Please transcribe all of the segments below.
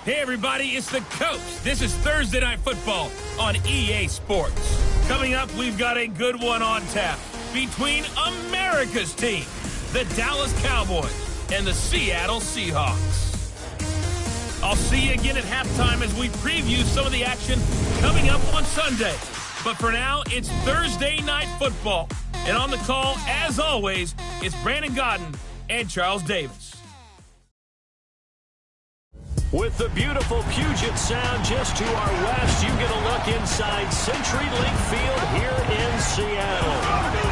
Hey, everybody, it's the Coach. This is Thursday Night Football on EA Sports. Coming up, we've got a good one on tap between America's team, the Dallas Cowboys, and the Seattle Seahawks. I'll see you again at halftime as we preview some of the action coming up on Sunday. But for now, it's Thursday Night Football. And on the call, as always, it's Brandon Godden and Charles Davis. With the beautiful Puget Sound just to our west, you get a look inside CenturyLink Field here in Seattle.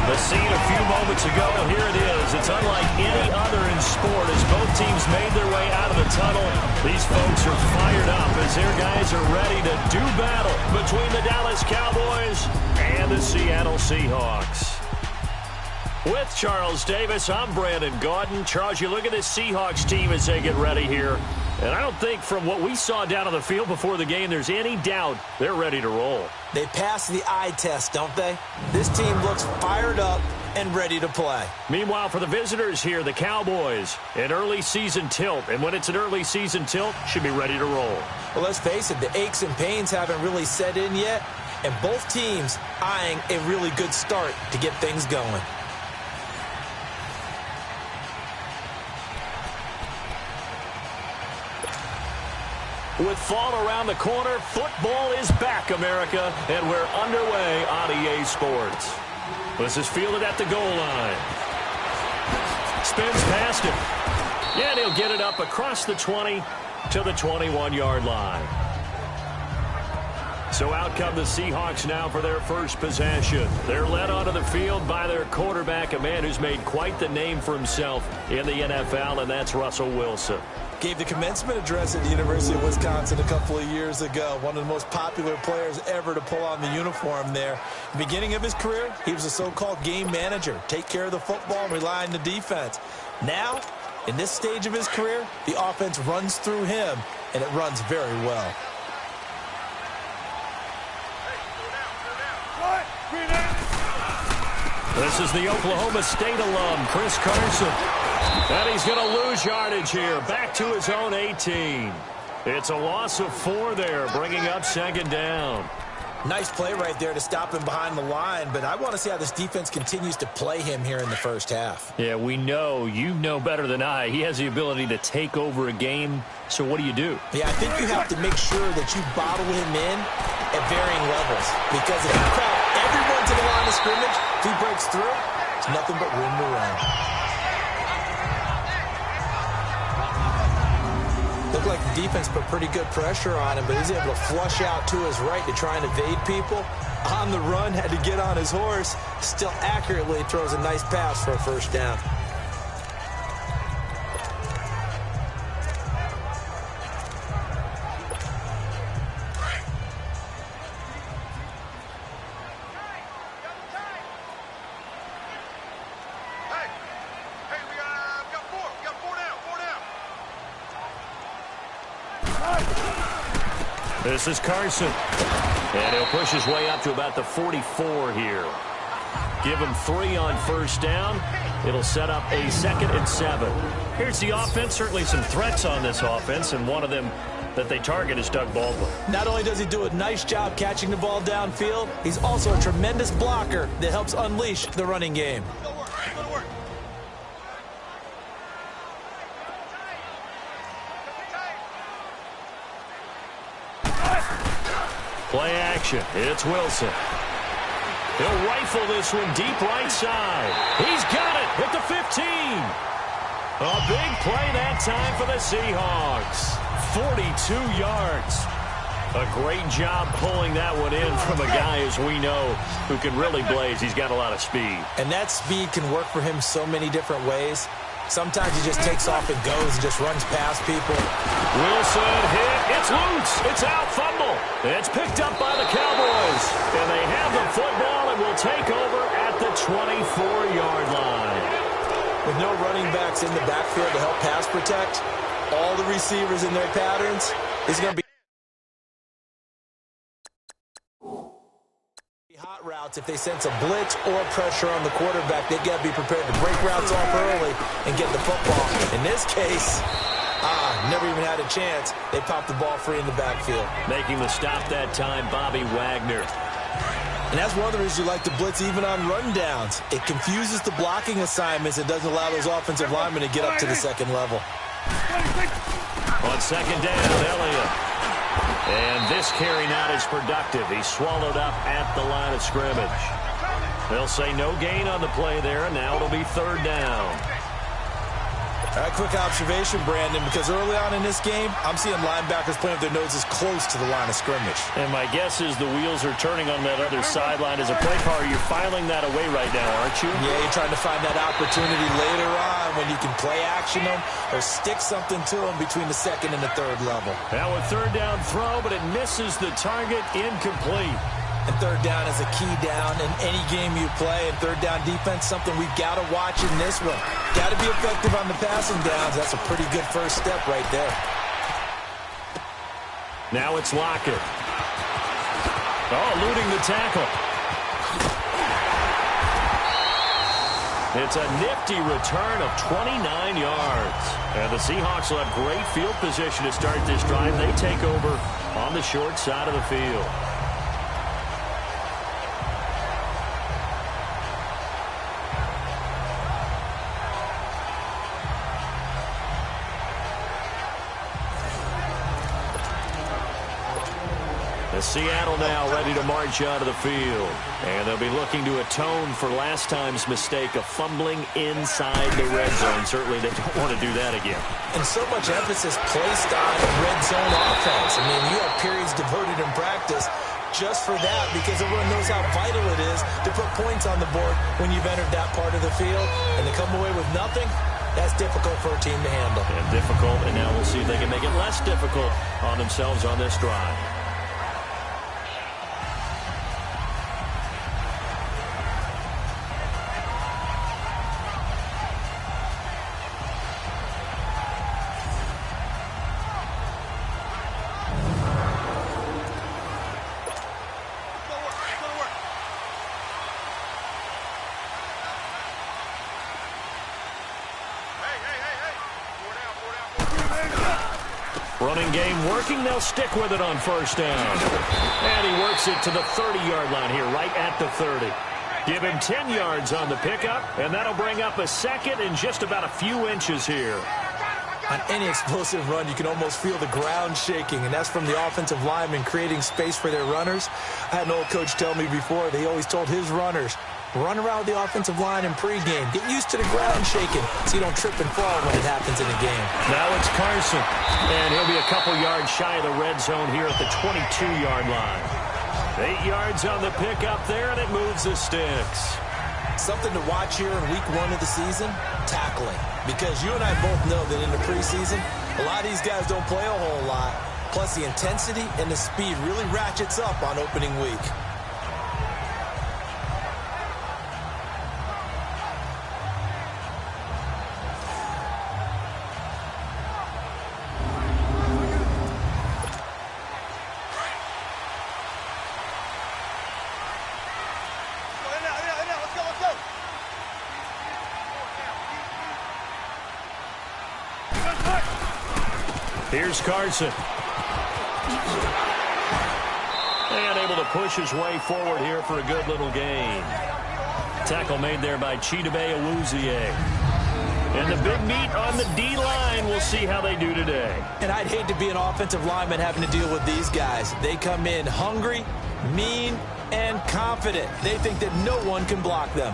The scene a few moments ago, here it is. It's unlike any other in sport as both teams made their way out of the tunnel. These folks are fired up as their guys are ready to do battle between the Dallas Cowboys and the Seattle Seahawks. With Charles Davis, I'm Brandon Gaudin. Charles, you look at this Seahawks team as they get ready here. And I don't think from what we saw down on the field before the game there's any doubt they're ready to roll. They passed the eye test, don't they? This team looks fired up and ready to play. Meanwhile, for the visitors here, the Cowboys, an early season tilt. And when it's an early season tilt, should be ready to roll. Well, let's face it, the aches and pains haven't really set in yet. And both teams eyeing a really good start to get things going. With fall around the corner, football is back, America, and we're underway on EA Sports. This is fielded at the goal line. Spins past him. And he'll get it up across the 20 to the 21-yard line. So out come the Seahawks now for their first possession. They're led onto the field by their quarterback, a man who's made quite the name for himself in the NFL, and that's Russell Wilson. Gave the commencement address at the University of Wisconsin a couple of years ago. One of the most popular players ever to pull on the uniform there. The beginning of his career, he was a so-called game manager. Take care of the football and rely on the defense. Now, in this stage of his career, the offense runs through him, and it runs very well. This is the Oklahoma State alum, Chris Carson. And he's going to lose yardage here, back to his own 18. It's a loss of 4 there, bringing up second down. Nice play right there to stop him behind the line, but I want to see how this defense continues to play him here in the first half. Yeah, we know, you know better than I, he has the ability to take over a game, so what do you do? Yeah, I think you have to make sure that you bottle him in at varying levels, because if you crowd everyone to the line of scrimmage, if he breaks through, it's nothing but room to run. Looked like the defense put pretty good pressure on him, but he's able to flush out to his right to try and evade people. On the run, had to get on his horse. Still accurately throws a nice pass for a first down. This is Carson. And he'll push his way up to about the 44 here. Give him 3 on first down. It'll set up a 2nd and 7. Here's the offense. Certainly some threats on this offense, and one of them that they target is Doug Baldwin. Not only does he do a nice job catching the ball downfield, he's also a tremendous blocker that helps unleash the running game. Play action. It's Wilson. He'll rifle this one deep right side. He's got it at the 15. A big play that time for the Seahawks. 42 yards. A great job pulling that one in from a guy, as we know, who can really blaze. He's got a lot of speed. And that speed can work for him so many different ways. Sometimes he just takes off and goes and just runs past people. Wilson hit. It's loose. It's out. Fumble. It's picked up by the Cowboys. And they have the football and will take over at the 24-yard line. With no running backs in the backfield to help pass protect, all the receivers in their patterns, is going to be hot routes. If they sense a blitz or pressure on the quarterback, they've got to be prepared to break routes off early and get the football. In this case, Never even had a chance. They popped the ball free in the backfield. Making the stop that time, Bobby Wagner. And that's one of the reasons you like to blitz even on rundowns. It confuses the blocking assignments. It doesn't allow those offensive linemen to get up to the second level. On second down, Elliott. And this carry not as productive. He's swallowed up at the line of scrimmage. They'll say no gain on the play there, and now it'll be third down. All right, quick observation, Brandon, because early on in this game, I'm seeing linebackers playing with their noses close to the line of scrimmage. And my guess is the wheels are turning on that other sideline. As a play caller, you're filing that away right now, aren't you? Yeah, you're trying to find that opportunity later on when you can play action them or stick something to them between the second and the third level. Now a third down throw, but it misses the target, incomplete. And third down is a key down in any game you play. And third down defense, something we've got to watch in this one. Got to be effective on the passing downs. That's a pretty good first step right there. Now it's Lockett. Oh, eluding the tackle. It's a nifty return of 29 yards. And the Seahawks will have great field position to start this drive. They take over on the short side of the field. Seattle now ready to march out of the field. And they'll be looking to atone for last time's mistake of fumbling inside the red zone. Certainly they don't want to do that again. And so much emphasis placed on red zone offense. I mean, you have periods devoted in practice just for that because everyone knows how vital it is to put points on the board when you've entered that part of the field. And to come away with nothing, that's difficult for a team to handle. And difficult, and now we'll see if they can make it less difficult on themselves on this drive. Running game working. They'll stick with it on first down. And he works it to the 30-yard line here, right at the 30. Give him 10 yards on the pickup, and that'll bring up a second in just about a few inches here. On any explosive run, you can almost feel the ground shaking, and that's from the offensive linemen creating space for their runners. I had an old coach tell me before, they always told his runners, run around the offensive line in pregame. Get used to the ground shaking so you don't trip and fall when it happens in a game. Now it's Carson, and he'll be a couple yards shy of the red zone here at the 22-yard line. 8 yards on the pickup there, and it moves the sticks. Something to watch here in week 1 of the season, tackling. Because you and I both know that in the preseason, a lot of these guys don't play a whole lot. Plus, the intensity and the speed really ratchets up on opening week. Here's Carson. And able to push his way forward here for a good little gain. Tackle made there by Chidobe Awuzie. And the big meat on the D-line. We'll see how they do today. And I'd hate to be an offensive lineman having to deal with these guys. They come in hungry, mean, and confident. They think that no one can block them.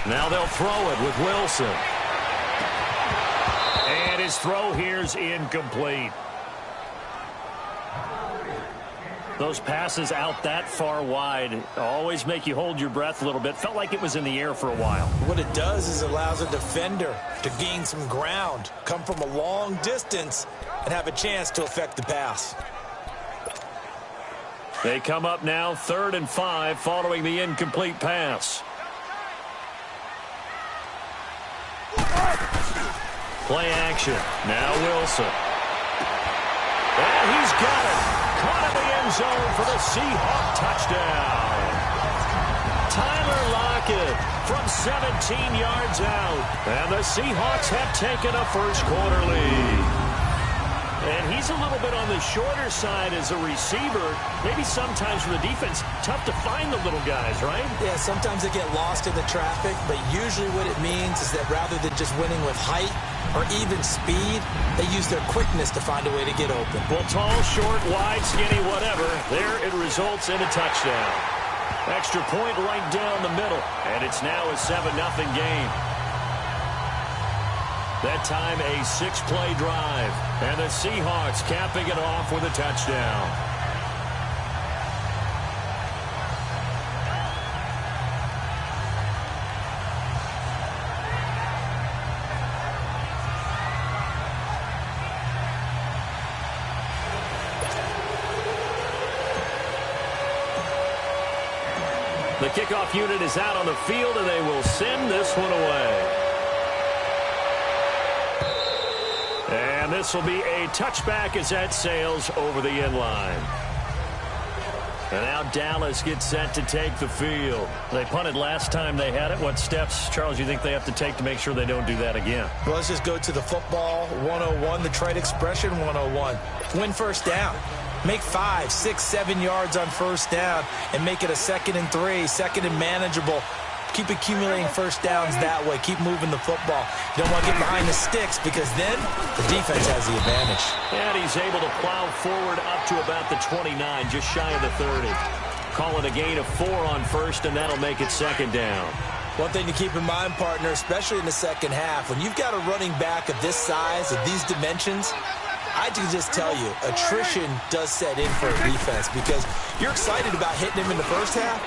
Now they'll throw it with Wilson. And his throw here's incomplete. Those passes out that far wide always make you hold your breath a little bit. Felt like it was in the air for a while. What it does is it allows a defender to gain some ground, come from a long distance, and have a chance to affect the pass. They come up now 3rd and 5 following the incomplete pass. Play action. Now Wilson. And he's got it. Caught in the end zone for the Seahawks touchdown. Tyler Lockett from 17 yards out. And the Seahawks have taken a first-quarter lead. And he's a little bit on the shorter side as a receiver. Maybe sometimes for the defense, tough to find the little guys, right? Yeah, sometimes they get lost in the traffic, but usually what it means is that rather than just winning with height or even speed, they use their quickness to find a way to get open. Well, tall, short, wide, skinny, whatever, there it results in a touchdown. Extra point right down the middle, and it's now a 7-0 game. That time a 6-play drive, and the Seahawks capping it off with a touchdown. The kickoff unit is out on the field, and they will send this one away. And this will be a touchback as that sails over the end line. And now Dallas gets set to take the field. They punted last time they had it. What steps, Charles, you think they have to take to make sure they don't do that again? Well, let's just go to the football 101, the trade expression 101. Win first down. Make 5, 6, 7 yards on first down and make it a 2nd and 3, 2nd and manageable. Keep accumulating first downs that way. Keep moving the football. You don't want to get behind the sticks because then the defense has the advantage. And he's able to plow forward up to about the 29, just shy of the 30. Call it a gain of 4 on first, and that'll make it 2nd down. One thing to keep in mind, partner, especially in the second half, when you've got a running back of this size, of these dimensions, I can just tell you, attrition does set in for a defense because you're excited about hitting him in the first half.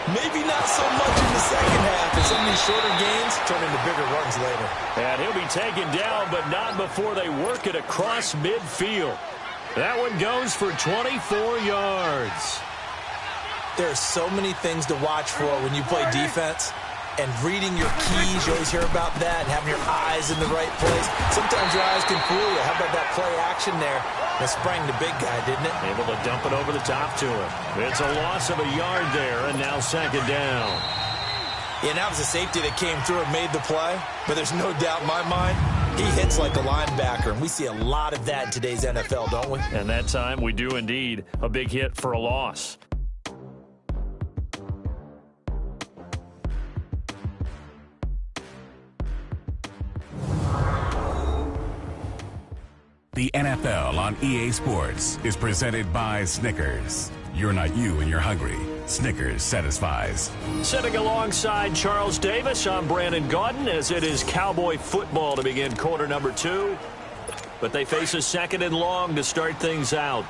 Maybe not so much in the second half, and some of these shorter gains turn into bigger runs later. And he'll be taken down, but not before they work it across midfield. That one goes for 24 yards. There are so many things to watch for when you play defense. And reading your keys, you always hear about that, and having your eyes in the right place. Sometimes your eyes can fool you. How about that play action there? That sprang the big guy, didn't it? Able to dump it over the top to him. It's a loss of a yard there, and now 2nd down. Yeah, that was a safety that came through and made the play. But there's no doubt in my mind, he hits like a linebacker. And we see a lot of that in today's NFL, don't we? And that time, we do indeed. A big hit for a loss. The NFL on EA Sports is presented by Snickers. You're not you and you're hungry. Snickers satisfies. Sitting alongside Charles Davis, I'm Brandon Gaudin as it is Cowboy football to begin quarter number 2. But they face a 2nd and long to start things out.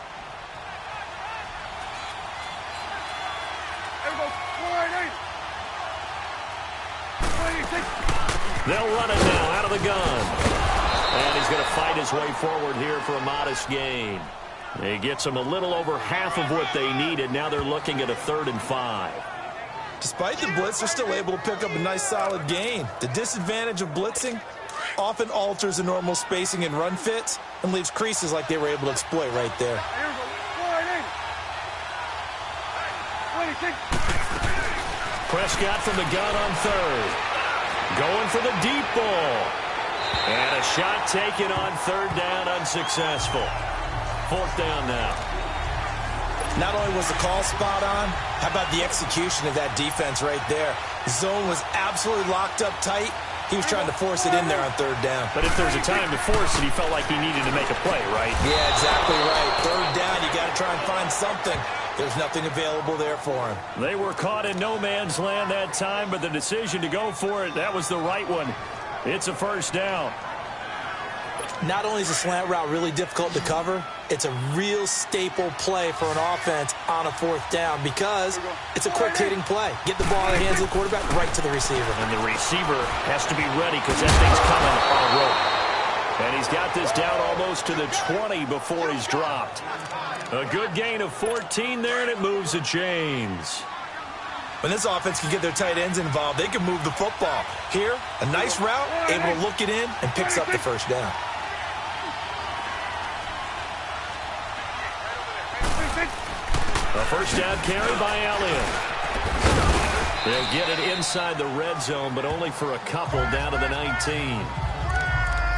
They'll run it now out of the gun. And he's going to fight his way forward here for a modest gain. He gets them a little over half of what they needed. Now they're looking at a 3rd and 5. Despite the blitz, they're still able to pick up a nice solid gain. The disadvantage of blitzing often alters the normal spacing and run fits and leaves creases like they were able to exploit right there. Prescott from the gun on 3rd. Going for the deep ball. And a shot taken on 3rd down, unsuccessful. 4th down now. Not only was the call spot on, how about the execution of that defense right there? The zone was absolutely locked up tight. He was trying to force it in there on 3rd down. But if there's a time to force it, he felt like he needed to make a play, right? Yeah, exactly right. 3rd down, you got to try and find something. There's nothing available there for him. They were caught in no man's land that time, but the decision to go for it, that was the right one. It's a 1st down. Not only is a slant route really difficult to cover, it's a real staple play for an offense on a 4th down because it's a quick-hitting play. Get the ball in the hands of the quarterback right to the receiver. And the receiver has to be ready because that thing's coming on a rope. And he's got this down almost to the 20 before he's dropped. A good gain of 14 there, and it moves the chains. When this offense can get their tight ends involved, they can move the football. Here, a nice route, able to look it in, and picks up the first down. A first down carry by Elliott. They'll get it inside the red zone, but only for a couple down to the 19.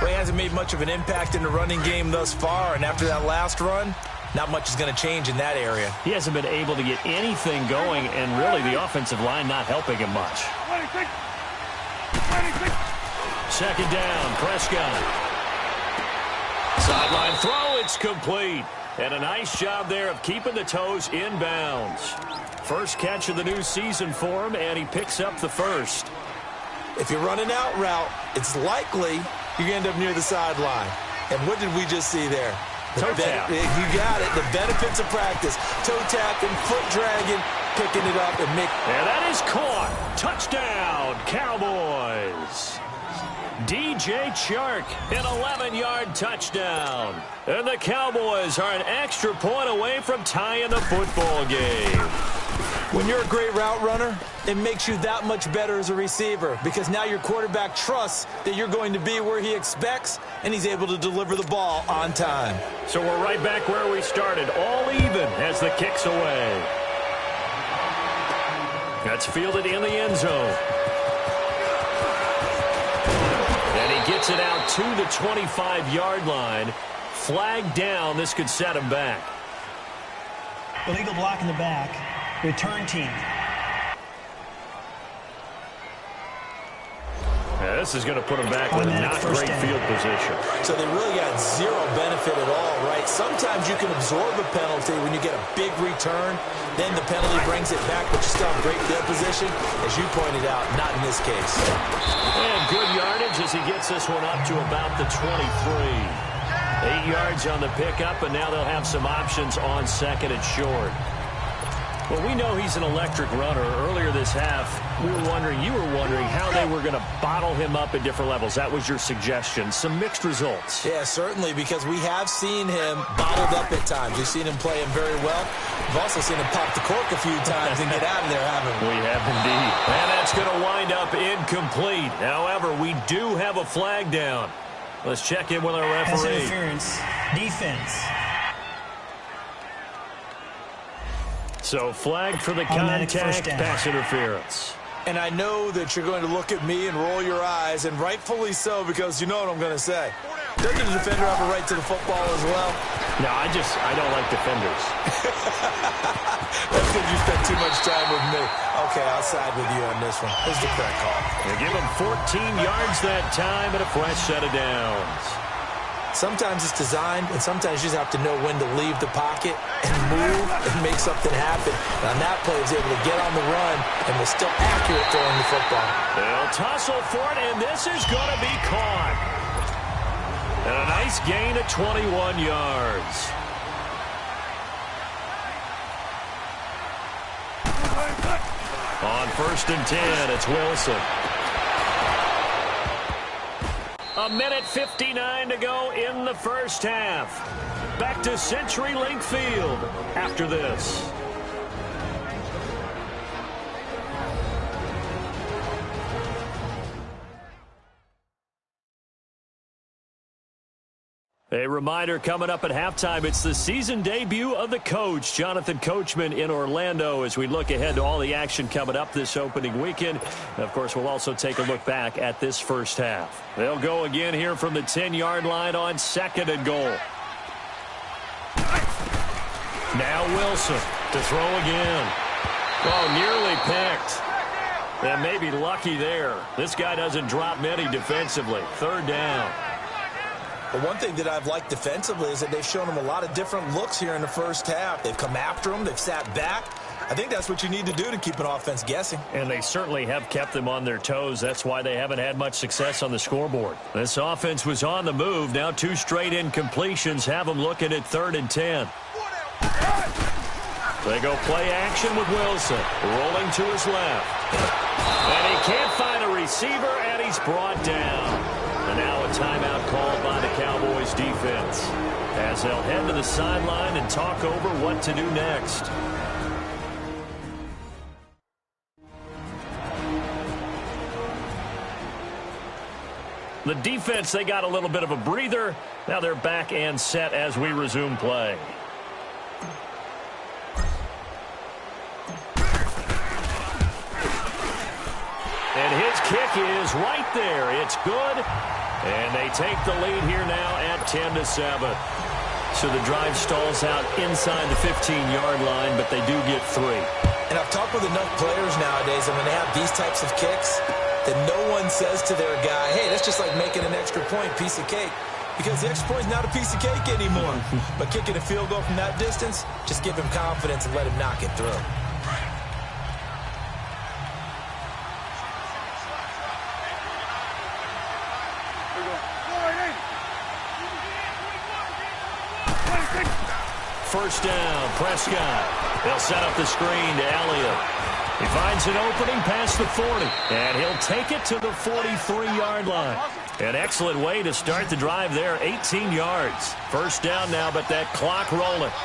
Well, he hasn't made much of an impact in the running game thus far, and after that last run, not much is going to change in that area. He hasn't been able to get anything going, and really the offensive line not helping him much. Second down, Prescott. Sideline throw, it's complete. And a nice job there of keeping the toes inbounds. First catch of the new season for him, and he picks up the first. If you're running out route, it's likely you're going to end up near the sideline. And what did we just see there? Toe tap. You got it. The benefits of practice. Toe tapping, foot dragging, picking it up, and make. And that is caught. Touchdown, Cowboys. DJ Chark, an 11-yard touchdown. And the Cowboys are an extra point away from tying the football game. When you're a great route runner, it makes you that much better as a receiver because now your quarterback trusts that you're going to be where he expects, and he's able to deliver the ball on time. So we're right back where we started, all even as the kick's away. That's fielded in the end zone. Gets it out to the 25-yard line. Flag down. This could set him back. Illegal block in the back. Return team. Yeah, this is going to put him back with a not great field position. So they really got zero benefit at all, right? Sometimes you can absorb a penalty when you get a big return. Then the penalty brings it back, but you still have great field position. As you pointed out, not in this case. And good yardage as he gets this one up to about the 23. 8 yards on the pickup, and now they'll have some options on second and short. Well, we know he's an electric runner. Earlier this half, you were wondering how they were going to bottle him up at different levels. That was your suggestion. Some mixed results. Yeah, certainly, because we have seen him bottled up at times. We've seen him play him very well. We've also seen him pop the cork a few times and get out of there, haven't we? We have indeed. And that's going to wind up incomplete. However, we do have a flag down. Let's check in with our referee. Pass interference. Defense. So flag for the contact, pass interference. And I know that you're going to look at me and roll your eyes, and rightfully so, because you know what I'm going to say. Doesn't the defender have a right to the football as well? No, I don't like defenders. That's because you spent too much time with me. Okay, I'll side with you on this one. This is the correct call. They give him 14 yards that time and a fresh set of downs. Sometimes it's designed, and sometimes you just have to know when to leave the pocket and move and make something happen. And on that play, he was able to get on the run and was still accurate throwing the football. They'll tussle for it, and this is going to be caught. And a nice gain of 21 yards. On 1st and 10, it's Wilson. A minute 59 to go in the first half. Back to CenturyLink Field after this. A reminder coming up at halftime, it's the season debut of the coach, Jonathan Coachman in Orlando, as we look ahead to all the action coming up this opening weekend. And of course, we'll also take a look back at this first half. They'll go again here from the 10-yard line on 2nd and goal. Now Wilson to throw again. Oh, nearly picked. And maybe lucky there. This guy doesn't drop many defensively. 3rd down. But one thing that I've liked defensively is that they've shown him a lot of different looks here in the first half. They've come after him. They've sat back. I think that's what you need to do to keep an offense guessing. And they certainly have kept them on their toes. That's why they haven't had much success on the scoreboard. This offense was on the move. Now 2 straight incompletions have them looking at 3rd and 10. They go play action with Wilson. Rolling to his left. And he can't find a receiver, and he's brought down. And now a timeout called by the Cowboys defense as they'll head to the sideline and talk over what to do next. The defense, they got a little bit of a breather. Now they're back and set as we resume play. And his kick is right there. It's good. And they take the lead here now at 10-7. So the drive stalls out inside the 15-yard line, but they do get 3. And I've talked with enough players nowadays, and when they have these types of kicks, that no one says to their guy, hey, that's just like making an extra point, piece of cake. Because the extra point is not a piece of cake anymore. But kicking a field goal from that distance, just give him confidence and let him knock it through. First down, Prescott. They'll set up the screen to Elliott. He finds an opening past the 40, and he'll take it to the 43-yard line. An excellent way to start the drive there, 18 yards. First down now, but that clock rolling.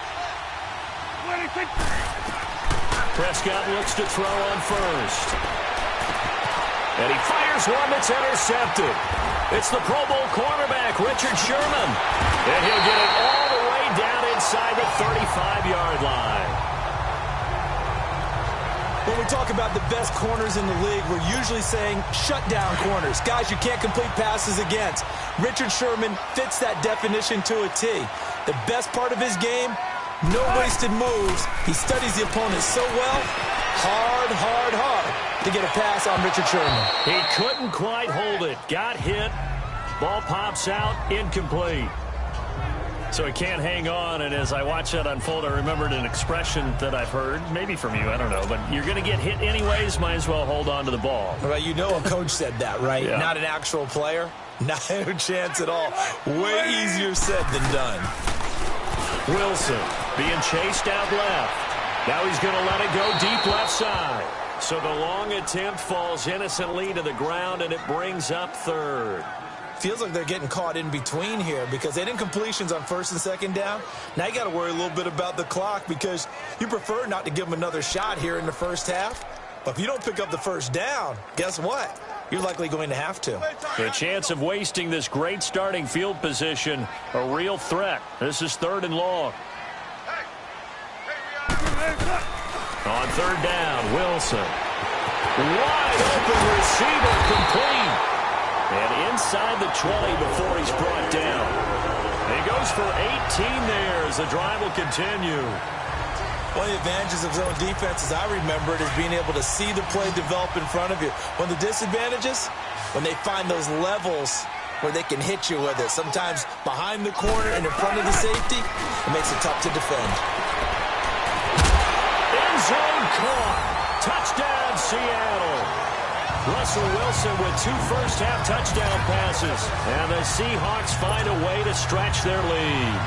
Prescott looks to throw on first. And he fires one that's intercepted. It's the Pro Bowl cornerback, Richard Sherman. And he'll get it all the way down inside the 35-yard line. When we talk about the best corners in the league, we're usually saying shutdown corners, guys you can't complete passes against. Richard Sherman fits that definition to a T. The best part of his game, no wasted moves. He studies the opponent so well, hard to get a pass on Richard Sherman. He couldn't quite hold it. Got hit. Ball pops out, incomplete. So he can't hang on, and as I watch that unfold, I remembered an expression that I've heard, maybe from you, I don't know, but you're going to get hit anyways, might as well hold on to the ball. Well, you know a coach said that, right? Yeah. Not an actual player. Not a chance at all. Way easier said than done. Wilson being chased out left. Now he's going to let it go deep left side. So the long attempt falls innocently to the ground, and it brings up third. Feels like they're getting caught in between here because they didn't completions on first and second down. Now you got to worry a little bit about the clock because you prefer not to give them another shot here in the first half. But if you don't pick up the first down, guess what? You're likely going to have to. The chance of wasting this great starting field position, a real threat. This is 3rd and long. On 3rd down, Wilson. Wide open receiver, complete. And inside the 20 before he's brought down. And he goes for 18 there as the drive will continue. One of the advantages of zone defense, as I remember it, is being able to see the play develop in front of you. One of the disadvantages, when they find those levels where they can hit you with it. Sometimes behind the corner and in front of the safety, it makes it tough to defend. End zone caught. Touchdown, Seattle. Russell Wilson with 2 first-half touchdown passes. And the Seahawks find a way to stretch their lead.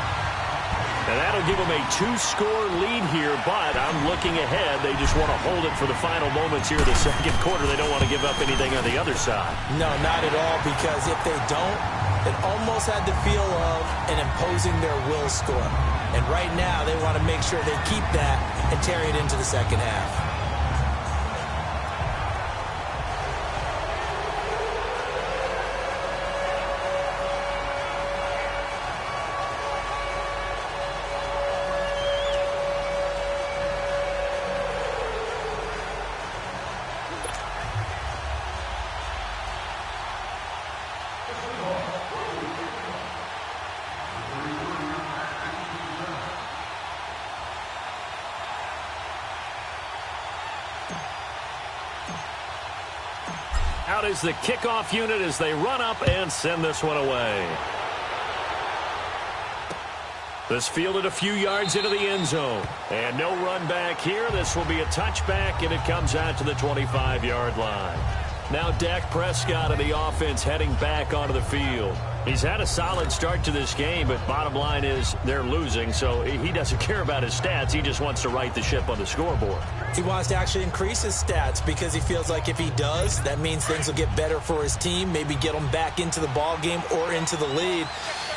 And that'll give them a 2-score lead here, but I'm looking ahead. They just want to hold it for the final moments here of the second quarter. They don't want to give up anything on the other side. No, not at all, because if they don't, it almost had the feel of an imposing their will score. And right now, they want to make sure they keep that and carry it into the second half. Out is the kickoff unit as they run up and send this one away. This fielded a few yards into the end zone. And no run back here. This will be a touchback, and it comes out to the 25-yard line. Now Dak Prescott of the offense heading back onto the field. He's had a solid start to this game, but bottom line is they're losing, so he doesn't care about his stats. He just wants to right the ship on the scoreboard. He wants to actually increase his stats because he feels like if he does, that means things will get better for his team, maybe get them back into the ball game or into the lead.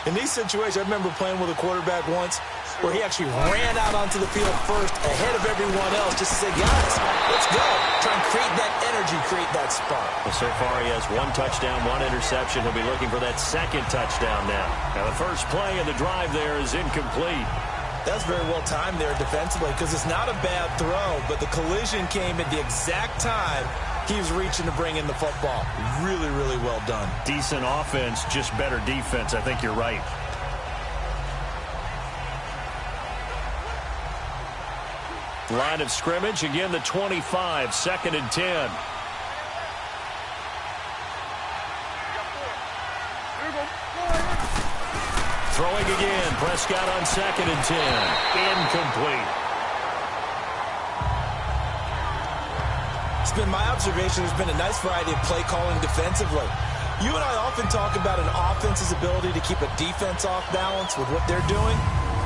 In these situations, I remember playing with a quarterback once where he actually ran out onto the field first ahead of everyone else just to say, guys, let's go. Try and create that energy, create that spark. Well, so far he has 1 touchdown, 1 interception. He'll be looking for that second touchdown now. Now the first play of the drive there is incomplete. That's very well timed there defensively because it's not a bad throw, but the collision came at the exact time he was reaching to bring in the football. Really, really well done. Decent offense, just better defense. I think you're right. Line of scrimmage, again the 25, 2nd and 10. Throwing again, Prescott on 2nd and 10. Incomplete. It's been my observation there's been a nice variety of play calling defensively. You and I often talk about an offense's ability to keep a defense off balance with what they're doing.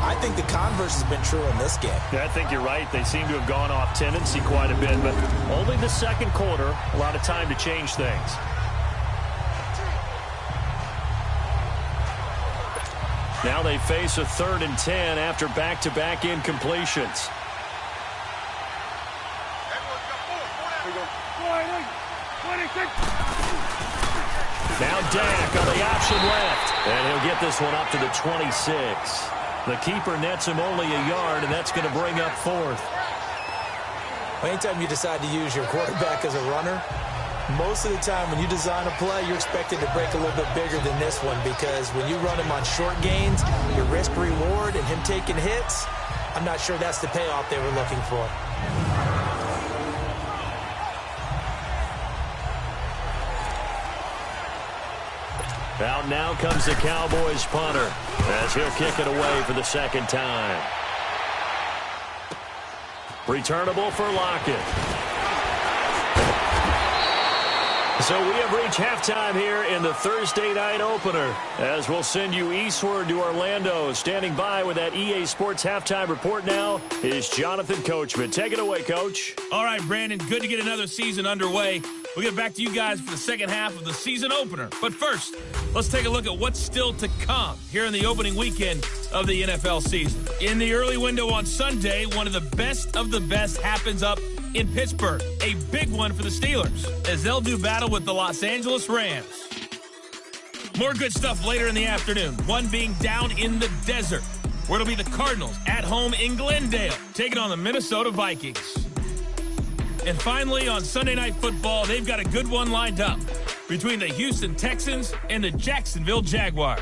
I think the converse has been true in this game. Yeah, I think you're right. They seem to have gone off tendency quite a bit, but only the second quarter, a lot of time to change things. Now they face a 3rd and 10 after back-to-back incompletions. Now Dak on the option left, and he'll get this one up to the 26. The keeper nets him only a yard, and that's going to bring up 4th. Anytime you decide to use your quarterback as a runner, most of the time when you design a play, you're expected to break a little bit bigger than this one because when you run him on short gains, your risk-reward and him taking hits, I'm not sure that's the payoff they were looking for. Out now comes the Cowboys punter as he'll kick it away for the 2nd time. Returnable for Lockett. So we have reached halftime here in the Thursday night opener as we'll send you eastward to Orlando. Standing by with that EA Sports halftime report now is Jonathan Coachman. Take it away, Coach. All right, Brandon, good to get another season underway. We'll get back to you guys for the second half of the season opener. But first, let's take a look at what's still to come here in the opening weekend of the NFL season. In the early window on Sunday, one of the best happens up in Pittsburgh. A big one for the Steelers as they'll do battle with the Los Angeles Rams. More good stuff later in the afternoon, one being down in the desert, where it'll be the Cardinals at home in Glendale, taking on the Minnesota Vikings. And finally, on Sunday Night Football, they've got a good one lined up between the Houston Texans and the Jacksonville Jaguars.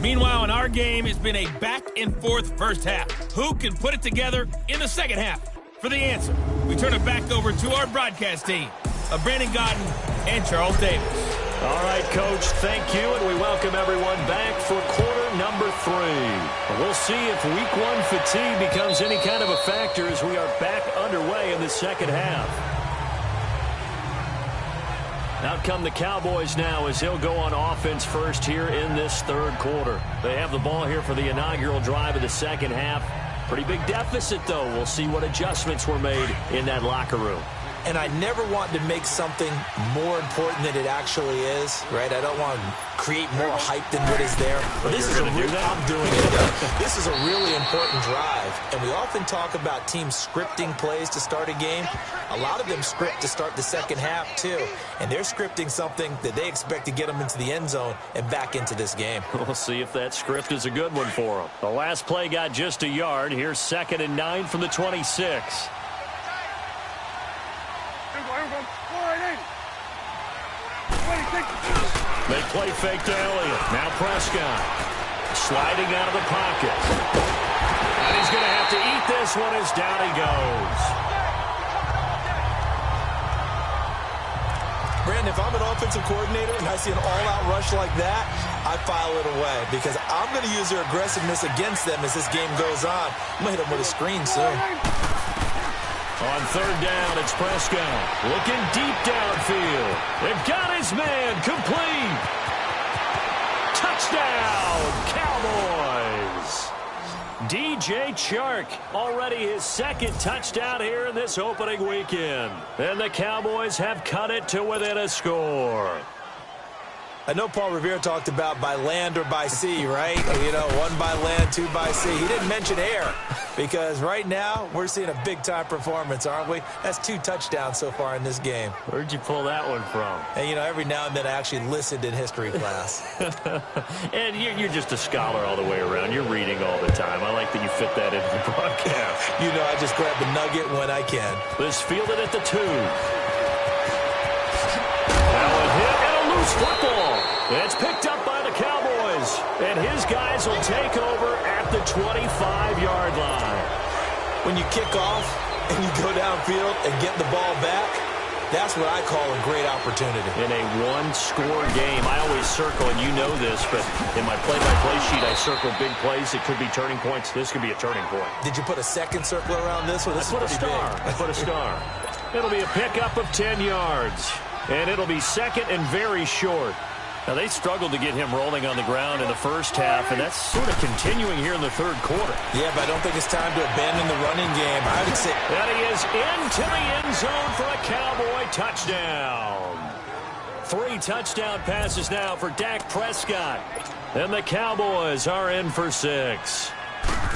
Meanwhile, in our game, it's been a back-and-forth first half. Who can put it together in the second half? For the answer, we turn it back over to our broadcast team of Brandon Godden and Charles Davis. All right, Coach, thank you, and we welcome everyone back for quarter number 3. We'll see if week 1 fatigue becomes any kind of a factor as we are back underway in the second half. Out come the Cowboys now as he'll go on offense first here in this 3rd quarter. They have the ball here for the inaugural drive of the second half. Pretty big deficit, though. We'll see what adjustments were made in that locker room. And I never want to make something more important than it actually is, right? I don't want to create more hype than what is there. But this is I'm doing it. This is a really important drive. And we often talk about teams scripting plays to start a game. A lot of them script to start the second half, too. And they're scripting something that they expect to get them into the end zone and back into this game. We'll see if that script is a good one for them. The last play got just a yard. Here's 2nd and 9 from the 26. They play fake to Elliott. Now Prescott sliding out of the pocket. And he's going to have to eat this one as down he goes. Brandon, if I'm an offensive coordinator and I see an all-out rush like that, I file it away because I'm going to use their aggressiveness against them as this game goes on. I'm going to hit them with a screen soon. On 3rd down, it's Prescott looking deep downfield. They've got his man complete. Touchdown, Cowboys. DJ Chark, already his second touchdown here in this opening weekend. And the Cowboys have cut it to within a score. I know Paul Revere talked about by land or by sea, right? You know, one by land, two by sea. He didn't mention air because right now we're seeing a big-time performance, aren't we? That's 2 touchdowns so far in this game. Where'd you pull that one from? And, you know, every now and then I actually listened in history class. And you're just a scholar all the way around. You're reading all the time. I like that you fit that into the broadcast. You know, I just grab the nugget when I can. This fielded at the 2. Now a hit and a loose football. It's picked up by the Cowboys. And his guys will take over at the 25-yard line. When you kick off and you go downfield and get the ball back, that's what I call a great opportunity. In a one-score game, I always circle, and you know this, but in my play-by-play sheet, I circle big plays. It could be turning points. This could be a turning point. Did you put a second circle around this one? This I put a star. I put a star. It'll be a pickup of 10 yards. And it'll be second and very short. Now, they struggled to get him rolling on the ground in the first half, and that's sort of continuing here in the third quarter. Yeah, but I don't think it's time to abandon the running game. I would say that he is into the end zone for a Cowboy touchdown. 3 touchdown passes now for Dak Prescott. And the Cowboys are in for 6.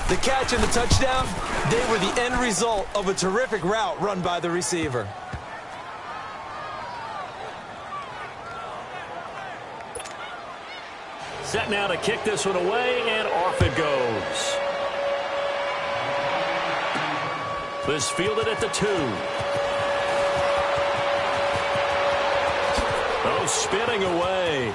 The catch and the touchdown, they were the end result of a terrific route run by the receiver. Set now to kick this one away, and off it goes. This fielded at the 2. Oh, spinning away.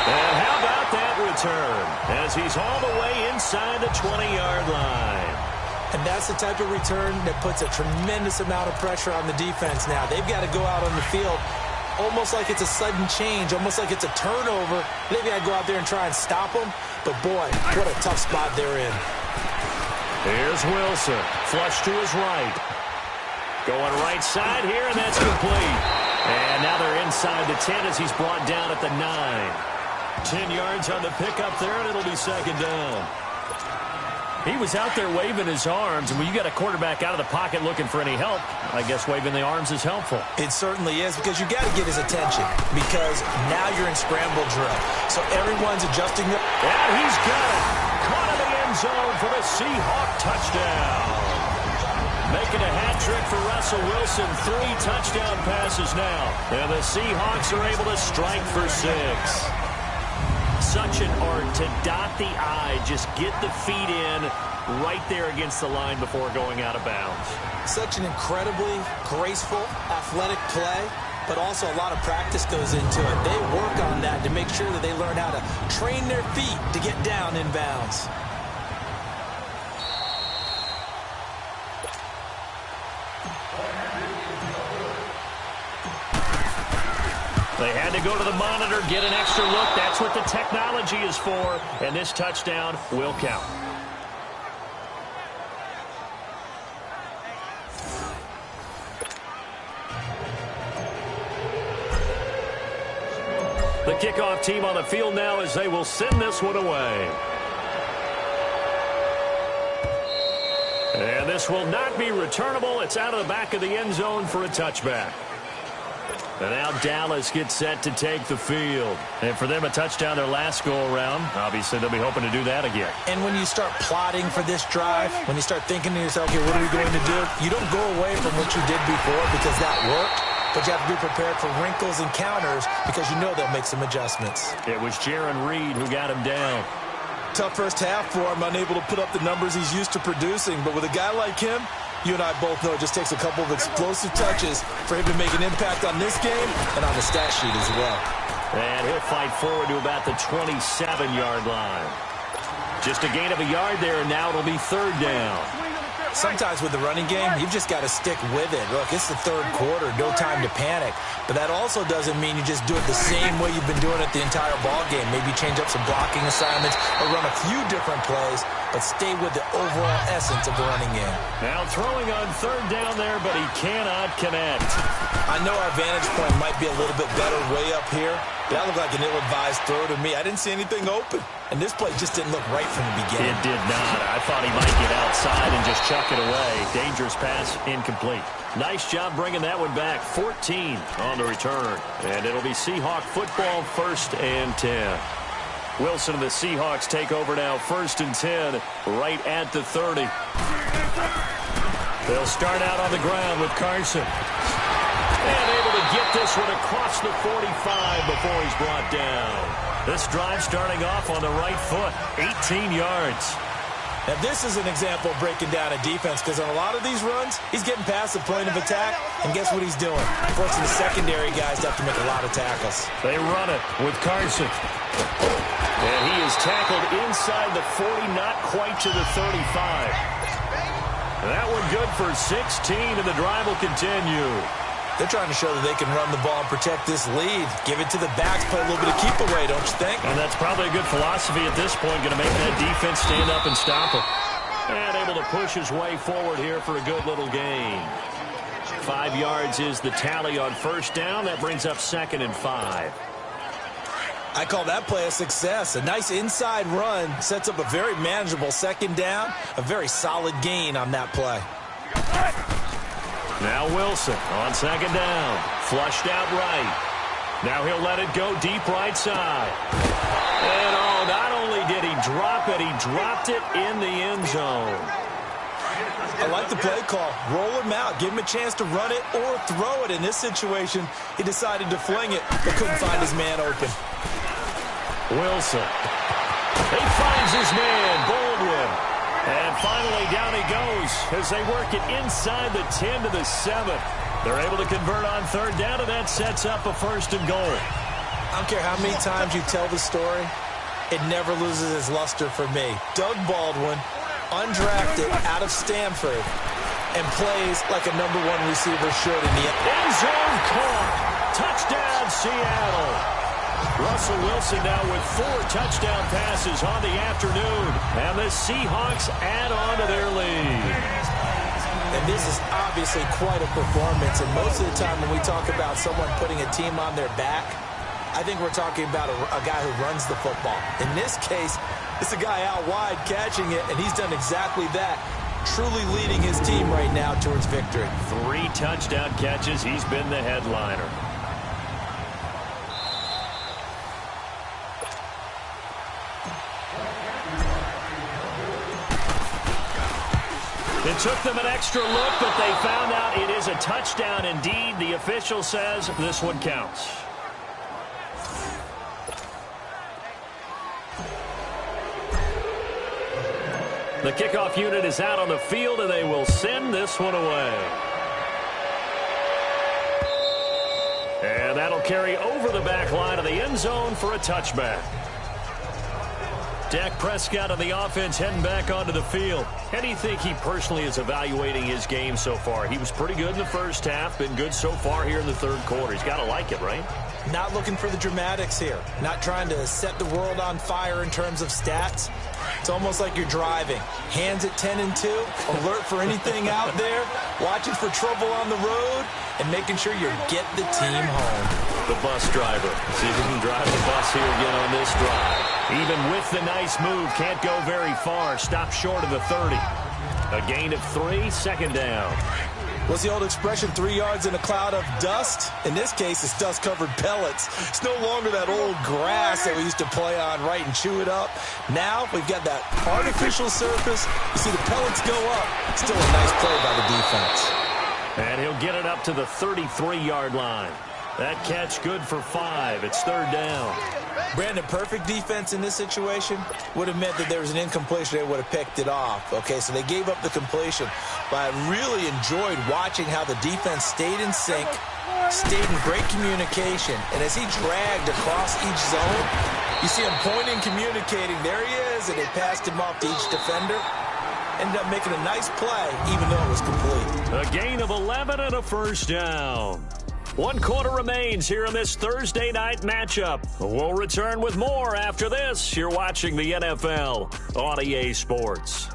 And how about that return? As he's all the way inside the 20-yard line. And that's the type of return that puts a tremendous amount of pressure on the defense now. They've got to go out on the field almost like it's a sudden change, almost like it's a turnover. Maybe I go out there and try and stop them, but boy, what a tough spot they're in. Here's Wilson, flush to his right. Going right side here, and that's complete. And now they're inside the 10 as he's brought down at the 9. 10 yards on the pickup there, and it'll be second down. He was out there waving his arms, and when you got a quarterback out of the pocket looking for any help, I guess waving the arms is helpful. It certainly is, because you got to get his attention, because now you're in scramble drill. So everyone's adjusting. And he's got it. Caught in the end zone for the Seahawk touchdown. Making a hat trick for Russell Wilson. 3 touchdown passes now. And the Seahawks are able to strike for 6. Such an art to dot the I, just get the feet in right there against the line before going out of bounds. Such an incredibly graceful, athletic play, but also a lot of practice goes into it. They work on that to make sure that they learn how to train their feet to get down in bounds. They had to go to the monitor, get an extra look. That's what the technology is for. And this touchdown will count. The kickoff team on the field now as they will send this one away. And this will not be returnable. It's out of the back of the end zone for a touchback. And now Dallas gets set to take the field. And for them, a touchdown their last go-around. Obviously, they'll be hoping to do that again. And when you start plotting for this drive, when you start thinking to yourself, okay, what are we going to do? You don't go away from what you did before because that worked. But you have to be prepared for wrinkles and counters because you know they'll make some adjustments. It was Jaron Reed who got him down. Tough first half for him, unable to put up the numbers he's used to producing. But with a guy like him, you and I both know it just takes a couple of explosive touches for him to make an impact on this game and on the stat sheet as well. And he'll fight forward to about the 27-yard line. Just a gain of a yard there, and now it'll be third down. Sometimes with the running game, you've just got to stick with it. Look, it's the third quarter, no time to panic. But that also doesn't mean you just do it the same way you've been doing it the entire ball game. Maybe change up some blocking assignments or run a few different plays, but stay with the overall essence of the running game. Now throwing on third down there, but he cannot connect. I know our vantage point might be a little bit better way up here, That looked like an ill-advised throw to me. I didn't see anything open. And this play just didn't look right from the beginning. It did not. I thought he might get outside and just chuck it away. Dangerous pass, incomplete. Nice job bringing that one back. 14 on the return. And it'll be Seahawk football, 1st and 10. Wilson and the Seahawks take over now, 1st and 10, right at the 30. They'll start out on the ground with Carson. And able to get this one across the 45 before he's brought down. This drive starting off on the right foot, 18 yards. Now, this is an example of breaking down a defense, because on a lot of these runs, he's getting past the point of attack, and guess what he's doing? Forcing the secondary guys to have to make a lot of tackles. They run it with Carson. And he is tackled inside the 40, not quite to the 35. That one good for 16, and the drive will continue. They're trying to show that they can run the ball and protect this lead. Give it to the backs, play a little bit of keep away, don't you think? And that's probably a good philosophy at this point, going to make that defense stand up and stop him. And able to push his way forward here for a good little gain. 5 yards is the tally on 1st down. That brings up 2nd and 5. I call that play a success. A nice inside run sets up a very manageable 2nd down. A very solid gain on that play. Now Wilson on 2nd down. Flushed out right. Now he'll let it go deep right side. And not only did he drop it, he dropped it in the end zone. I like the play call. Roll him out. Give him a chance to run it or throw it. In this situation, he decided to fling it, but couldn't find his man open. Wilson. He finds his man, Baldwin. And finally, down he goes as they work it inside the 10 to the 7. They're able to convert on 3rd down, and that sets up a 1st and goal. I don't care how many times you tell the story, it never loses its luster for me. Doug Baldwin, undrafted out of Stanford, and plays like a #1 receiver should in the end zone. Caught. Touchdown, Seattle. Russell Wilson now with 4 touchdown passes on the afternoon. And the Seahawks add on to their lead. And this is obviously quite a performance. And most of the time when we talk about someone putting a team on their back, I think we're talking about a guy who runs the football. In this case, it's a guy out wide catching it, and he's done exactly that. Truly leading his team right now towards victory. 3 touchdown catches. He's been the headliner. It took them an extra look, but they found out it is a touchdown indeed. The official says this one counts. The kickoff unit is out on the field, and they will send this one away. And that'll carry over the back line of the end zone for a touchback. Dak Prescott of the offense heading back onto the field. How do you think he personally is evaluating his game so far? He was pretty good in the first half, been good so far here in the 3rd quarter. He's got to like it, right? Not looking for the dramatics here. Not trying to set the world on fire in terms of stats. It's almost like you're driving. Hands at 10 and 2, alert for anything out there, watching for trouble on the road, and making sure you get the team home. The bus driver. See if he can drive the bus here again on this drive. Even with the nice move, can't go very far. Stop short of the 30. A gain of 3, 2nd down. What's the old expression, 3 yards in a cloud of dust? In this case, it's dust-covered pellets. It's no longer that old grass that we used to play on, right, and chew it up. Now we've got that artificial surface. You see the pellets go up. Still a nice play by the defense. And he'll get it up to the 33-yard line. That catch good for 5. It's 3rd down. Brandon, perfect defense in this situation would have meant that there was an incompletion. They would have picked it off. Okay, so they gave up the completion. But I really enjoyed watching how the defense stayed in sync, stayed in great communication. And as he dragged across each zone, you see him pointing, communicating. There he is, and they passed him off to each defender. Ended up making a nice play, even though it was complete. A gain of 11 and a 1st down. 1 quarter remains here in this Thursday night matchup. We'll return with more after this. You're watching the NFL on EA Sports.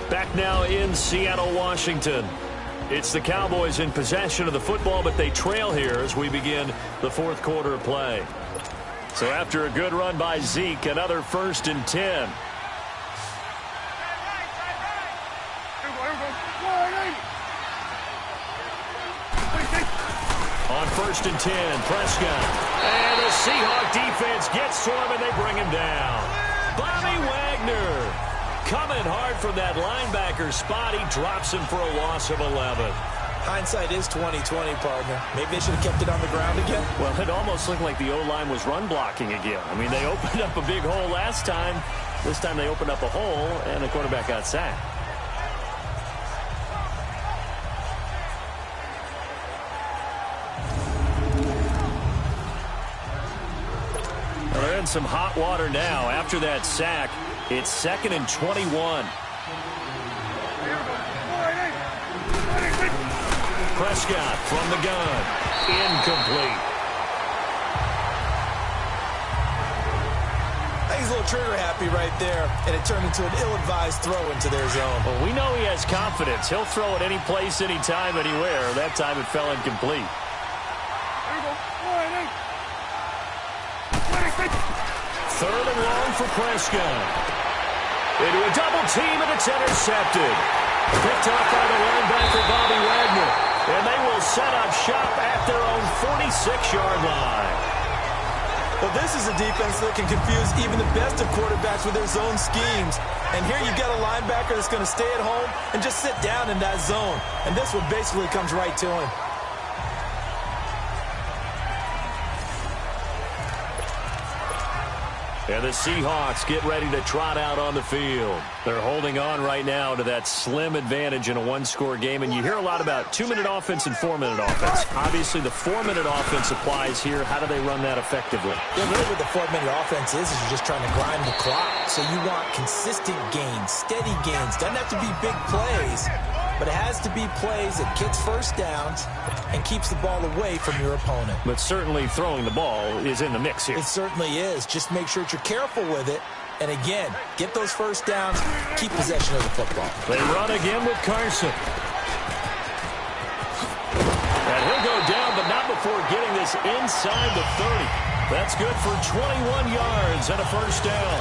Back now in Seattle, Washington. It's the Cowboys in possession of the football, but they trail here as we begin the fourth quarter of play. So after a good run by Zeke, another 1st and 10. On 1st and 10, Prescott. And the Seahawks defense gets to him, and they bring him down. Bobby Wagner coming hard from that linebacker spot. He drops him for a loss of 11. Hindsight is 20/20, partner. Maybe they should have kept it on the ground again. Well, it almost looked like the O-line was run blocking again. I mean, they opened up a big hole last time. This time they opened up a hole, and the quarterback got sacked. Well, they're in some hot water now. After that sack, it's 2nd and 21. Prescott from the gun. Incomplete. He's a little trigger happy right there, and it turned into an ill-advised throw into their zone. Well, we know he has confidence. He'll throw it any place, anytime, anywhere. That time it fell incomplete. 3rd and long for Prescott. Into a double team, and it's intercepted. Picked up by the linebacker, Bobby Wagner. And they will set up shop at their own 46-yard line. Well, this is a defense that can confuse even the best of quarterbacks with their zone schemes. And here you've got a linebacker that's going to stay at home and just sit down in that zone. And this one basically comes right to him. And the Seahawks get ready to trot out on the field. They're holding on right now to that slim advantage in a one-score game. And you hear a lot about 2-minute offense and 4-minute offense. Obviously, the 4-minute offense applies here. How do they run that effectively? Yeah, really what the 4-minute offense is you're just trying to grind the clock. So you want consistent gains, steady gains. Doesn't have to be big plays, but it has to be plays that gets first downs and keeps the ball away from your opponent. But certainly throwing the ball is in the mix here. It certainly is. Just make sure that you're careful with it. And again, get those first downs, keep possession of the football. They run again with Carson. And he'll go down, but not before getting this inside the 30. That's good for 21 yards and a first down.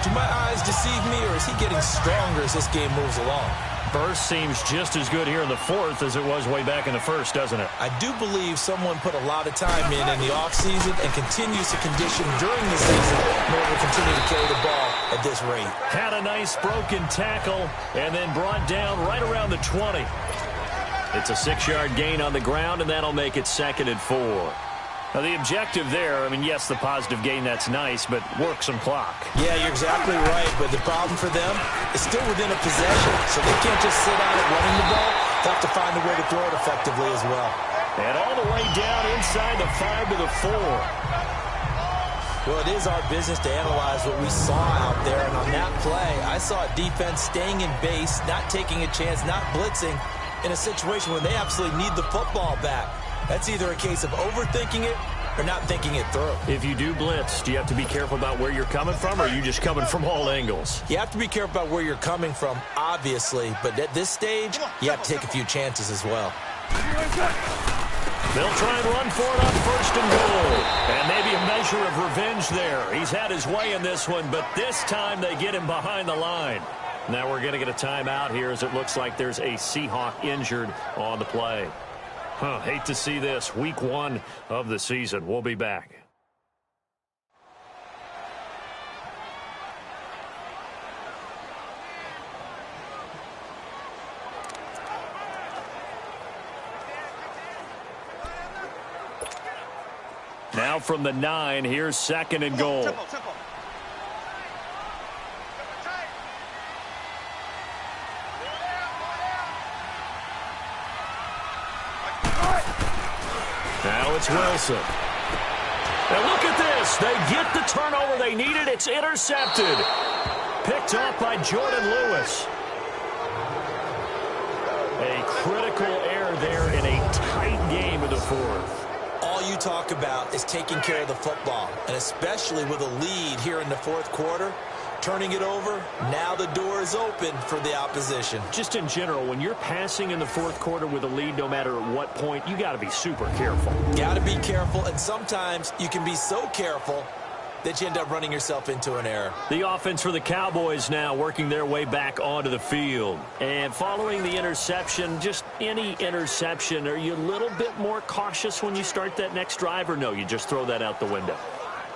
Do my eyes deceive me, or is he getting stronger as this game moves along? Burst seems just as good here in the fourth as it was way back in the first, doesn't it? I do believe someone put a lot of time in the offseason and continues to condition during the season in order to continue to carry the ball at this rate. Had a nice broken tackle and then brought down right around the 20. It's a 6-yard gain on the ground, and that'll make it 2nd and 4. Now, the objective there, I mean, yes, the positive gain, that's nice, but work some clock. Yeah, you're exactly right, but the problem for them is still within a possession, so they can't just sit out it running the ball. They have to find a way to throw it effectively as well. And all the way down inside the 5 to the 4. Well, it is our business to analyze what we saw out there, and on that play, I saw a defense staying in base, not taking a chance, not blitzing, in a situation where they absolutely need the football back. That's either a case of overthinking it or not thinking it through. If you do blitz, do you have to be careful about where you're coming from, or are you just coming from all angles? You have to be careful about where you're coming from, obviously, but at this stage, you have to take a few chances as well. They'll try and run for it on 1st and goal. And maybe a measure of revenge there. He's had his way in this one, but this time they get him behind the line. Now we're going to get a timeout here as it looks like there's a Seahawk injured on the play. Hate to see this. Week 1 of the season. We'll be back. Now from the 9, here's 2nd and goal. Now it's Wilson. And look at this. They get the turnover they needed. It's intercepted. Picked off by Jordan Lewis. A critical error there in a tight game in the fourth. All you talk about is taking care of the football, and especially with a lead here in the fourth quarter, turning it over. Now the door is open for the opposition. Just in general, when you're passing in the fourth quarter with a lead, no matter at what point, you got to be super careful. Got to be careful, and sometimes you can be so careful that you end up running yourself into an error. The offense for the Cowboys now working their way back onto the field. And following the interception, just any interception, are you a little bit more cautious when you start that next drive, or no, you just throw that out the window?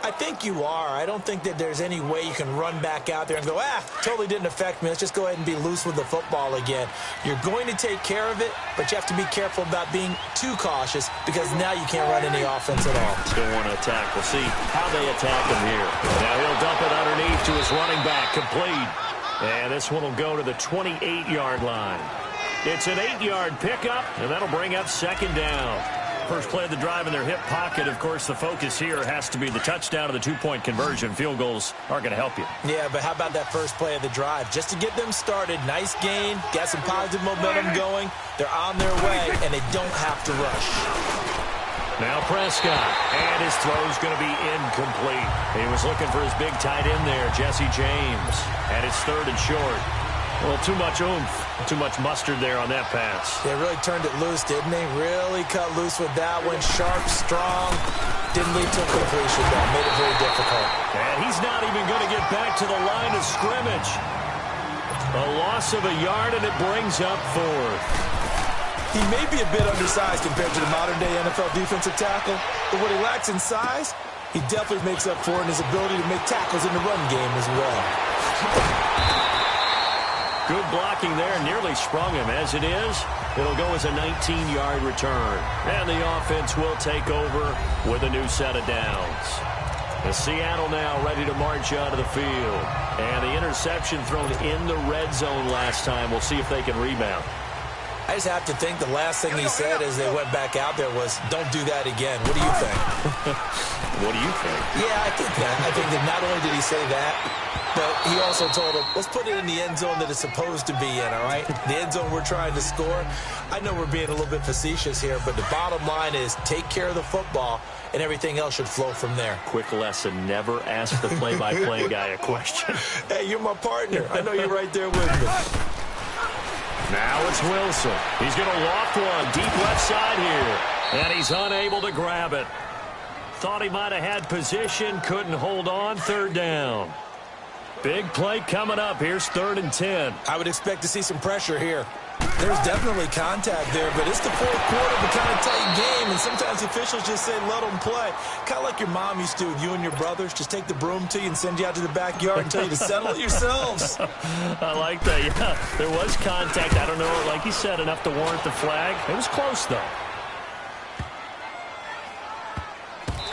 I think you are. I don't think that there's any way you can run back out there and go, totally didn't affect me. Let's just go ahead and be loose with the football again. You're going to take care of it, but you have to be careful about being too cautious because now you can't run any offense at all. Still want to attack. We'll see how they attack him here. Now he'll dump it underneath to his running back, complete. And this one will go to the 28-yard line. It's an 8-yard pickup, and that'll bring up second down. First play of the drive in their hip pocket. Of course, the focus here has to be the touchdown of the two-point conversion. Field goals aren't going to help you. Yeah, but how about that first play of the drive? Just to get them started, nice gain, got some positive momentum going. They're on their way, and they don't have to rush. Now Prescott, and his throw's going to be incomplete. He was looking for his big tight end there, Jesse James. And it's third and short. Well, too much oomph, too much mustard there on that pass. They really turned it loose, didn't they? Really cut loose with that one. Sharp, strong. Didn't lead to completion, though. Made it very difficult. And he's not even going to get back to the line of scrimmage. A loss of a yard, and it brings up fourth. He may be a bit undersized compared to the modern-day NFL defensive tackle, but what he lacks in size, he definitely makes up for in his ability to make tackles in the run game as well. Good blocking there, nearly sprung him. As it is, it'll go as a 19-yard return. And the offense will take over with a new set of downs. The Seattle now ready to march out of the field. And the interception thrown in the red zone last time. We'll see if they can rebound. I just have to think the last thing he said as they went back out there was, don't do that again. What do you think? What do you think? Yeah, I think that. I think that not only did he say that, but he also told him, let's put it in the end zone that it's supposed to be in, all right? The end zone we're trying to score. I know we're being a little bit facetious here, but the bottom line is take care of the football, and everything else should flow from there. Quick lesson, never ask the play-by-play guy a question. Hey, you're my partner. I know you're right there with me. Now it's Wilson. He's going to loft one deep left side here, and he's unable to grab it. Thought he might have had position, couldn't hold on, third down. Big play coming up. Here's 3rd and 10. I would expect to see some pressure here. There's definitely contact there, but it's the fourth quarter of a kind of tight game, and sometimes officials just say let them play. Kind of like your mom used to with you and your brothers. Just take the broom to you and send you out to the backyard and tell you to settle it yourselves. I like that, yeah. There was contact. I don't know, like you said, enough to warrant the flag. It was close, though.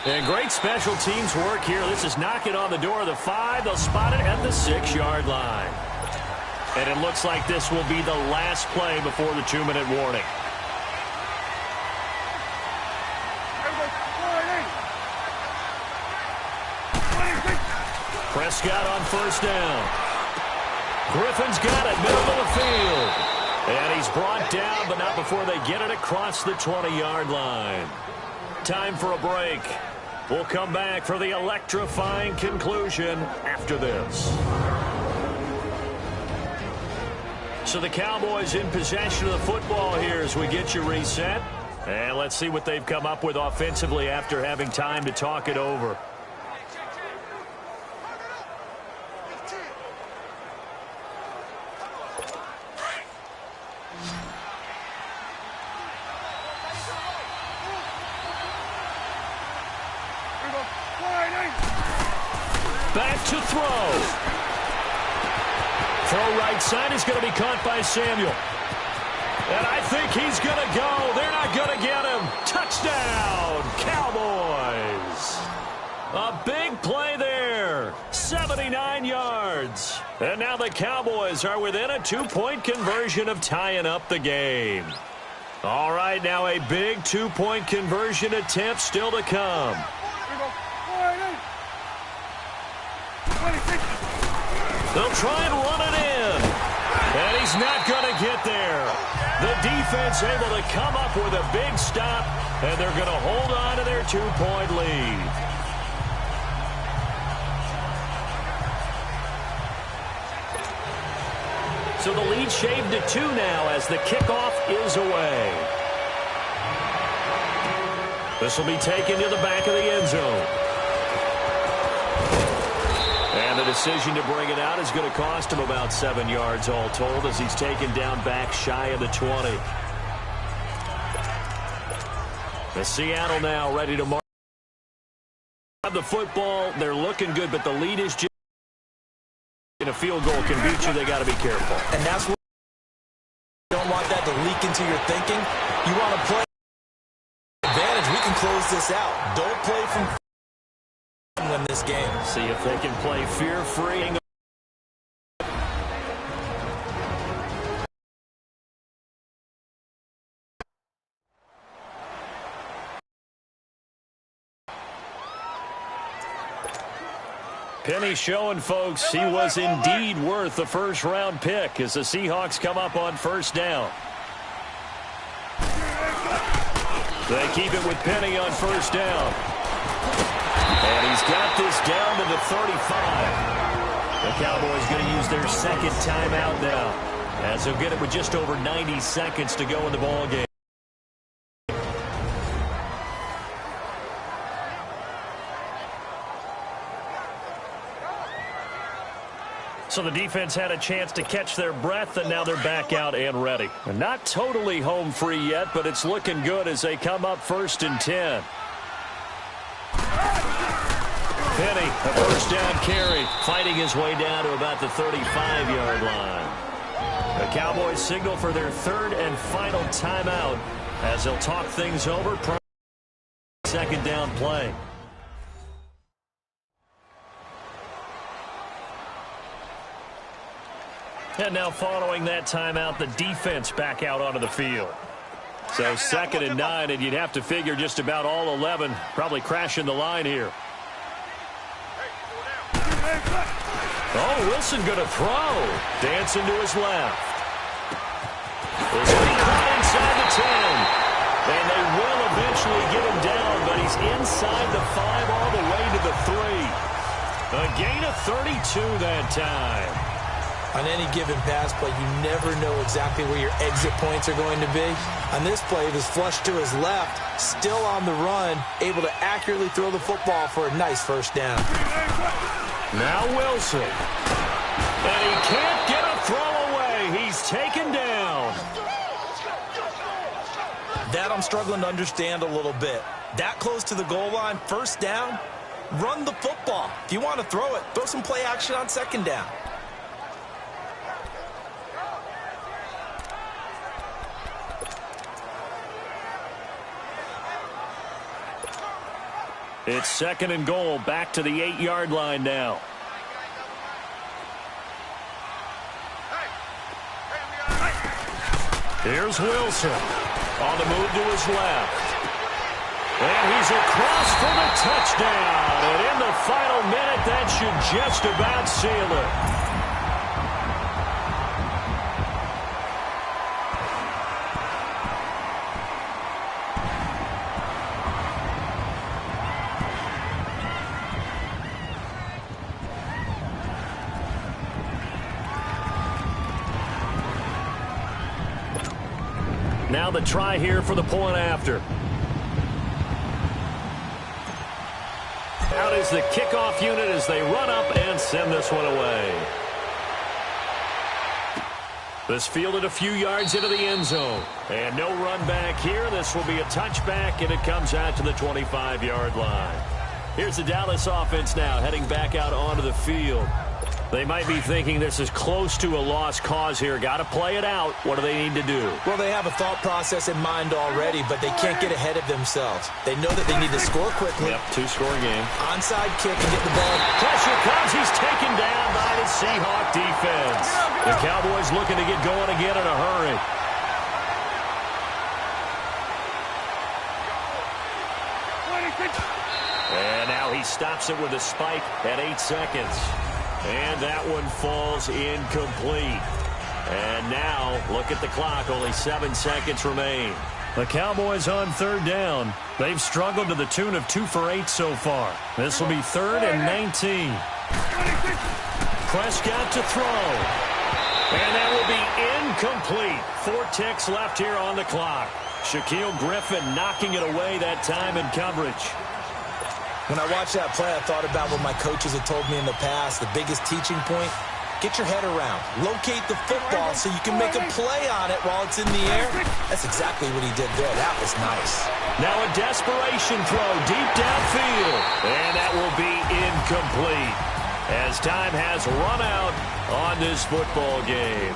And great special teams work here. This is knocking on the door of the 5. They'll spot it at the 6-yard line. And it looks like this will be the last play before the 2-minute warning. Prescott on first down. Griffin's got it, middle of the field. And he's brought down, but not before they get it across the 20-yard line. Time for a break. We'll come back for the electrifying conclusion after this. So the Cowboys in possession of the football here as we get you reset. And let's see what they've come up with offensively after having time to talk it over. Back to throw. Throw right side is going to be caught by Samuel. And I think he's going to go. They're not going to get him. Touchdown, Cowboys. A big play there. 79 yards. And now the Cowboys are within a 2-point conversion of tying up the game. All right, now a big 2-point conversion attempt still to come. They'll try and run it in. And he's not going to get there. The defense able to come up with a big stop, and they're going to hold on to their 2-point lead. So the lead shaved to 2 now as the kickoff is away. This will be taken to the back of the end zone. And the decision to bring it out is going to cost him about 7 yards all told as he's taken down back shy of the 20. The Seattle now ready to mark. The football, they're looking good, but the lead is just in a field goal can beat you. They got to be careful. And that's what you don't want that to leak into your thinking. You want to play advantage. We can close this out. Don't play from win this game. See if they can play fear-free. Penny showing folks he was indeed worth the first-round pick as the Seahawks come up on first down. They keep it with Penny on first down. And he's got this down to the 35. The Cowboys going to use their second timeout now as they'll get it with just over 90 seconds to go in the ballgame. So the defense had a chance to catch their breath, and now they're back out and ready. And not totally home free yet, but it's looking good as they come up 1st and 10. Penny, a first down carry, fighting his way down to about the 35-yard line. The Cowboys signal for their third and final timeout as they'll talk things over. Second down play. And now following that timeout, the defense back out onto the field. So 2nd and 9, and you'd have to figure just about all 11 probably crashing the line here. Oh, Wilson going to throw. Dancing to his left. This will be caught inside the 10. And they will eventually get him down, but he's inside the 5 all the way to the 3. A gain of 32 that time. On any given pass play, you never know exactly where your exit points are going to be. On this play, it was flushed to his left, still on the run, able to accurately throw the football for a nice first down. Now Wilson. And he can't get a throw away. He's taken down. That I'm struggling to understand a little bit. That close to the goal line, first down, run the football. If you want to throw it, throw some play action on second down. It's 2nd and goal, back to the 8-yard line now. Here's Wilson on the move to his left. And he's across for the touchdown. And in the final minute, that should just about seal it. Now the try here for the point after. Out is the kickoff unit as they run up and send this one away. This fielded a few yards into the end zone. And no run back here. This will be a touchback, and it comes out to the 25-yard line. Here's the Dallas offense now heading back out onto the field. They might be thinking this is close to a lost cause here. Got to play it out. What do they need to do? Well, they have a thought process in mind already, but they can't get ahead of themselves. They know that they need to score quickly. Yep, 2-score game. Onside kick and get the ball. Pressure comes. He's taken down by the Seahawks defense. The Cowboys looking to get going again in a hurry. And now he stops it with a spike at 8 seconds. And that one falls incomplete. And now, look at the clock. Only 7 seconds remain. The Cowboys on third down. They've struggled to the tune of 2 for 8 so far. This will be 3rd and 19. Prescott to throw. And that will be incomplete. 4 ticks left here on the clock. Shaquille Griffin knocking it away that time in coverage. When I watched that play, I thought about what my coaches had told me in the past. The biggest teaching point, get your head around. Locate the football so you can make a play on it while it's in the air. That's exactly what he did there. That was nice. Now a desperation throw deep downfield. And that will be incomplete as time has run out on this football game.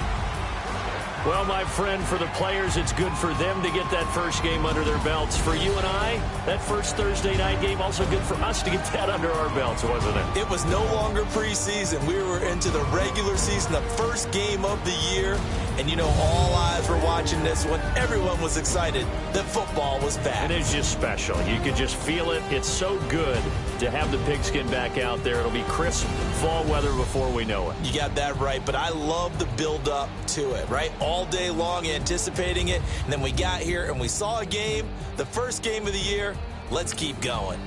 Well, my friend, for the players, it's good for them to get that first game under their belts. For you and I, that first Thursday night game, also good for us to get that under our belts, wasn't it? It was no longer preseason. We were into the regular season, the first game of the year. And, you know, all eyes were watching this one. Everyone was excited that football was back. And it's just special. You could just feel it. It's so good to have the pigskin back out there. It'll be crisp fall weather before we know it. You got that right, but I love the build-up to it, right? All day long anticipating it, and then we got here and we saw a game, the first game of the year. Let's keep going.